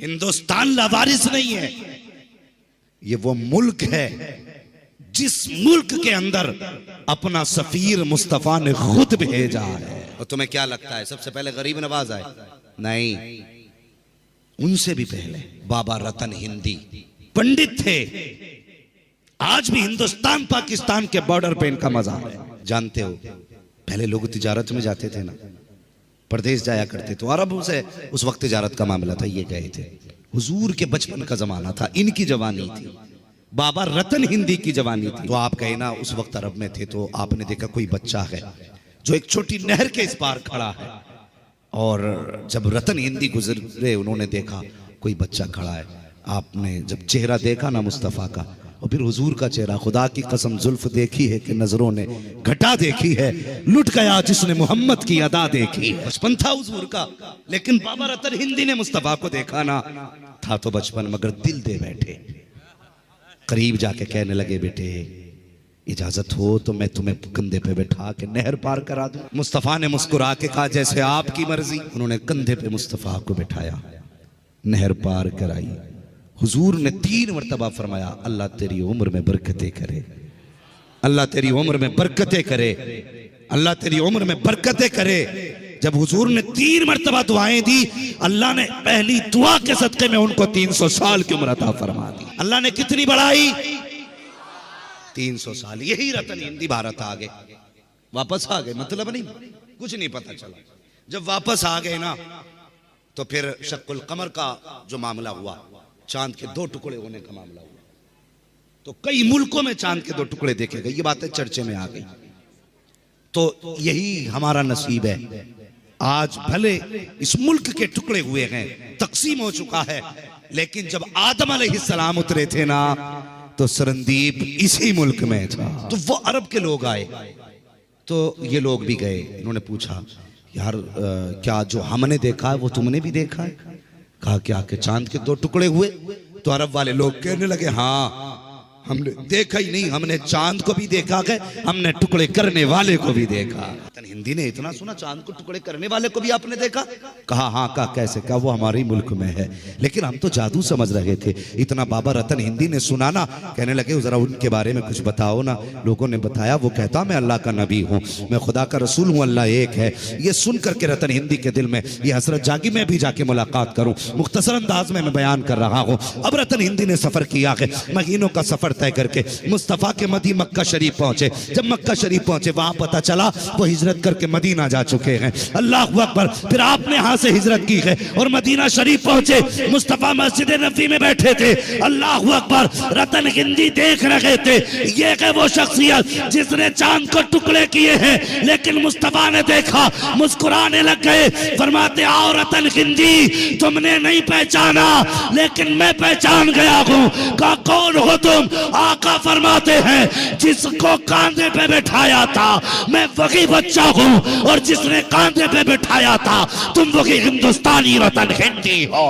हिंदुस्तान लावारिस नहीं है, ये वो मुल्क है जिस मुल्क के अंदर अपना सफीर मुस्तफा ने खुद भेजा है। और तुम्हें क्या लगता है सबसे पहले गरीब नवाज आए? नहीं, उनसे भी पहले बाबा रतन हिंदी पंडित थे। आज भी हिंदुस्तान पाकिस्तान के बॉर्डर पे इनका मज़ार है। जानते हो पहले लोग तिजारत में जाते थे ना, प्रदेश जाया करते तो अरबों से उस वक्त तिजारत का मामला था, ये गए थे। हुजूर के बचपन का जमाना था, इनकी जवानी थी, बाबा रतन हिंदी की जवानी थी। तो आप कहे ना उस वक्त अरब में थे तो आपने देखा कोई बच्चा है जो एक छोटी नहर के इस पार खड़ा है, और जब रतन हिंदी गुजरे उन्होंने देखा कोई बच्चा खड़ा है। आपने जब चेहरा देखा ना मुस्तफ़ा का, और फिर हुजूर का चेहरा, खुदा की कसम जुल्फ देखी है कि नजरों ने घटा देखी है, लुट गया जिसने मोहम्मद की अदा देखी। बचपन था हुजूर का, लेकिन बाबा रतन हिंदी ने मुस्तफ़ा को देखा ना, था तो बचपन मगर दिल दे बैठे। करीब जाके कहने लगे बेटे इजाजत हो तो मैं तुम्हें कंधे पे बैठा के नहर पार करा दूं। मुस्तफ़ा ने मुस्कुरा के कहा जैसे आपकी मर्जी। उन्होंने कंधे पे मुस्तफ़ा को बैठाया, नहर पार कराई। हुजूर ने 3 मरतबा फरमाया अल्लाह तेरी उम्र में बरकतें करे, अल्लाह तेरी उम्र में बरकतें करे, अल्लाह तेरी उम्र में बरकतें करे। जब हुजूर ने 3 मरतबा दुआएं दी, अल्लाह ने पहली दुआ के सदके में उनको 300 साल की उम्र अता फरमा दी। अल्लाह ने कितनी बढ़ाई? 300 साल। यही रतन हिंदी भारत आ गए, वापस आ गए, मतलब नहीं कुछ नहीं पता चला। जब वापस आ गए ना तो फिर शक्कुल कमर का जो मामला हुआ, चांद के 2 टुकड़े होने का मामला हुआ, तो कई मुल्कों में चांद के 2 टुकड़े देखे गए, ये बातें चर्चे में आ गई। तो यही हमारा नसीब है। आज भले इस मुल्क के टुकड़े हुए हैं, तकसीम हो चुका है, लेकिन जब आदम अलैहिस्सलाम उतरे थे ना तो सरंदीप इसी मुल्क में था। तो वो अरब के लोग आए तो ये लोग भी गए। इन्होंने पूछा यार क्या जो हमने देखा है वो तुमने भी देखा है? कहा क्या कि चांद के 2 टुकड़े हुए? तो अरब वाले लोग कहने लगे हाँ हमने देखा ही नहीं, हमने चांद को भी देखा है, हमने टुकड़े करने वाले को भी देखा। रतन हिंदी ने इतना सुना चांद को टुकड़े करने वाले को भी आपने देखा? कहा हाँ। कहा कैसे? कहा वो हमारे मुल्क में है, लेकिन हम तो जादू समझ रहे थे। इतना बाबा रतन हिंदी ने सुना ना, कहने लगे जरा उनके बारे में कुछ बताओ ना। लोगों ने बताया वो कहता मैं अल्लाह का नबी हूँ, मैं खुदा का रसूल हूँ, अल्लाह एक है। ये सुन करके रतन हिंदी के दिल में ये हसरत जागी मैं भी जाके मुलाकात करूँ। मुख्तसर अंदाज में मैं बयान कर रहा हूँ। अब रतन हिंदी ने सफर किया है, महीनों का सफर तय करके मुस्तफा के मदी मक्का शरीफ पहुंचे। जब मक्का शरीफ पहुंचे वहां पता चला वो हिजरत करके मदीना जा चुके हैं। अल्लाह अकबर। फिर आपने यहां से हिजरत की है और मदीना शरीफ पहुंचे। मुस्तफा मस्जिद नबी में बैठे थे। अल्लाह अकबर। रतन हिंदी देख रहे थे, ये है वो शख्सियत जिसने चांद को टुकड़े किए हैं, लेकिन मुस्तफा ने देखा, मुस्कुराने लग गए। फरमाते आओ रतन हिंदी, तुमने नहीं पहचाना लेकिन मैं पहचान गया हूं। कहा कौन हो तुम? आका फरमाते हैं जिसको कांधे पे बैठाया था मैं वही बच्चा हूं, और जिसने कांधे पे बैठाया था तुम वही हिंदुस्तानी रतन हिंदी हो।